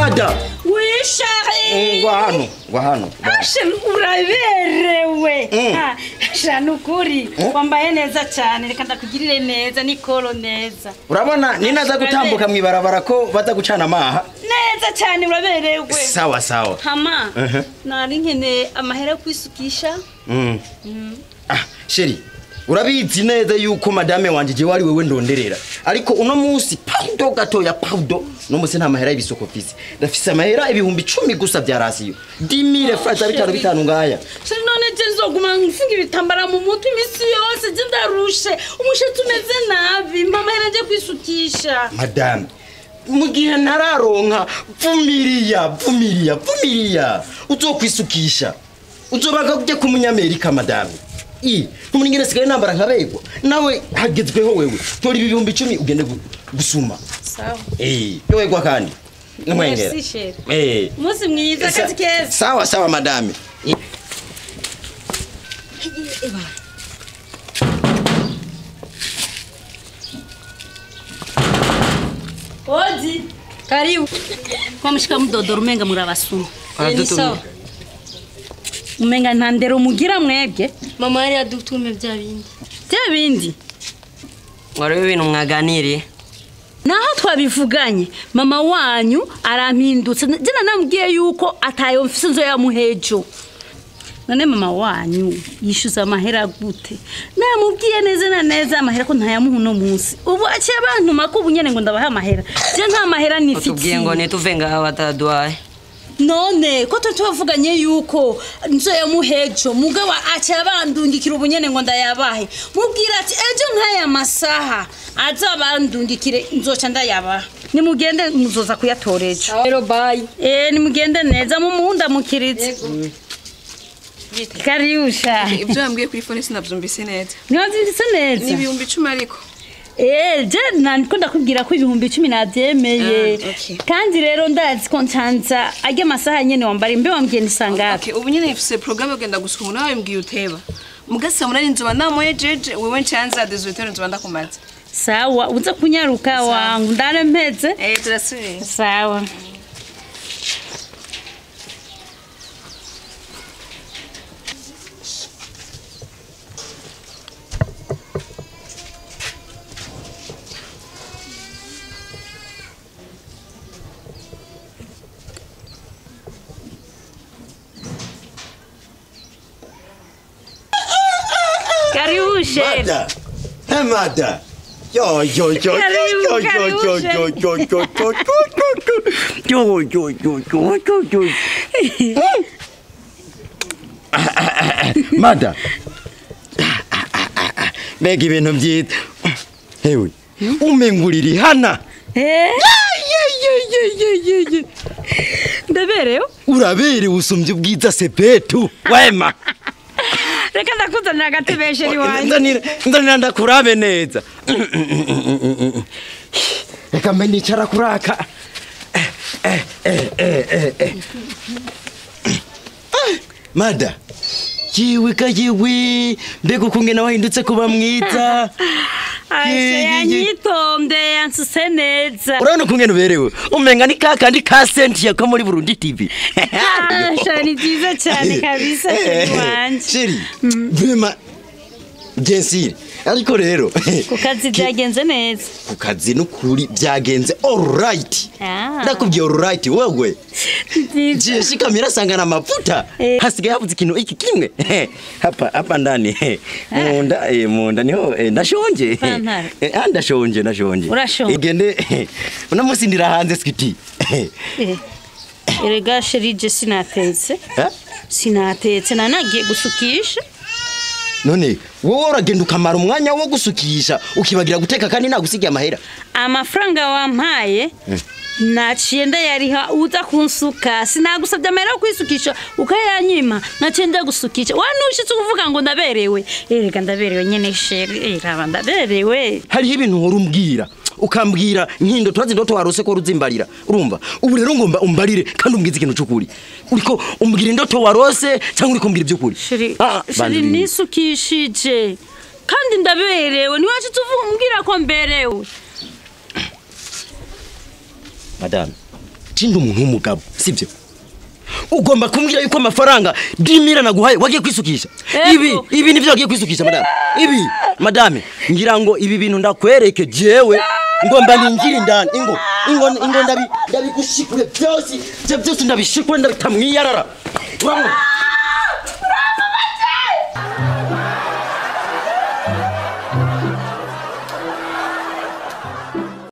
Mada. Oui, chérie. Wahano. Ashe uraberewe. Shanukuri. Wambaye neza cyane reka ndakugirire neza nikoro neza. Urabona ninaza gutambuka mwibarabara ko baza gucana amaha. Neza cyane uraberewe. Sawa. Hama. Nari nkene amahera kwisukisha. Sheri. Urabizi neza yuko madame wanje je wari wewe ndonderera ariko uno munsi paudo gatoya paudo no munsi nta mahera y'ibisoko fisi ndafise amahera ibihumbi 10 gusa bya rasiyo 10000 francs bitanu ngaya Sheri none je nzoguma ngifunga ibitambara mu mutwe imisi yose je ndarushe umushatsi umeze nabi amahera nje kwisukisha madame mugihe ntararonka vumiriya uzokwisukisha uzobaga kujya ku munyamerika madame Kumuningine sigaye nambara nkabegwa nawe hagezweho wewe tori ibihumbi 10 ugende gusuma sawa yowegwa kandi namwengera musi mwiza kazi keza sawa madame Odi karibu kwa mshika mdodoro menga murabasuma ni sawa Umenga ntandero mugira mwebwe mama yari adutume bya bindi Wari ibintu mwaganiriye Naho twabivuganye mama wanyu arampindutse jena namubwiye yuko atayo mfise nzo ya muhejo None mama wanyu yishuza amahera gute namubwiye neza amahera ko ntayamuha no munsi ubu aciye abantu makubu nyene ngo ndabaha amahera je nta mahera nifitiye Utubwiye ngo nituvenga abatadwaye None ko tutavuganye yuko nzo ya muhejo mugabo acha bandungikira ubunyene ngo ndayabahe mubwira ati ejo nkaya masaha azabandungikire nzoca ndayabaha nimugende muzoza kuyatorejo rero bye nimugende neza mu muhunda mukirize Kariusha ibyo yambwiye kuri phone sinabyumvise neza Ntiwabyumvise neza ni ibihumbi 10 ariko je nandiko ndakubwira ko ibihumbi 10 nabyemeye kandi rero ndazi ko ncanza ajya masaha nyene wambara imbe wambwiye nisanga ubu nyene ifise programme ugenda gusukuma nawe mbwiye uteba mugasa munani nzoba namoye jeje wewe ncanza dezoitero nzoba ndakumaza sawa uza kunyaruka wangu ndare mpeze turasubira sawa Kariushe Mada yo Mada Mbega ibintu byita hewe umenguriri hana Ndabereyo Uraberewe usumbye ubwiza sepetu wema Reka ndakuzanira agatebesheri wanjye Ndanira ndakurabe neza Reka mbe nicara kuraka Mada Yiwe mbega ukungena wahindutse kuba mwiza yanyitonde yansuse neza Urabona ukungena uberewe umenga ni kakandi ka Cynthia ko muri Burundi TV Shani byiza cyane kabisa wanje Sheri vraiment Jensire ariko rero kukazi byagenze neza kukazi n'ukuri byagenze all right ndakubwiye all right wewe je shikamira sangana mafuta hasigaye havuze ikintu iki kimwe hapa ndani munda niho ndashonje ndashonje igende unamusi ndira hanze skiti erega sheri je sinatetse nanagiye gusukisha None wowe uragenda ukamara umwanya wo gusukisha ukibagira guteka kandi nagusigiye amahera amafaranga wampaye naciye ndayariha uza kunsuka sinagusabye amahera yo kwisukisha ukayanyima naciye ndagusukisha wanushitse kuvuga ngo ndaberewe erega ndaberewe nyene sheri eraba ndaberewe hariho ibintu nkora umbwira ukambwira nkindo twazi ndo twarose ko ruzimbarira urumva ubu rero ngomba umbarire kandi umbwize ikintu cyukuri uriko umbwira indoto warose cyangwa uriko umbwira ibyukuri sheri nisukishije kandi ndaberewe niwaje tuvuga umbwira ko mberewe Madame Cindi umuntu w'umugabo sivyo ugomba kumbwira yuko amafaranga 10,000 naguhaye wagiye kwisukisha ibi nivyo wagiye kwisukisha madame ngira ngo ibi bintu ndakwereke jewe ngomba ninjira indani ingo ndabigushikure byose ndabishikure ndabitamwiyarara urabona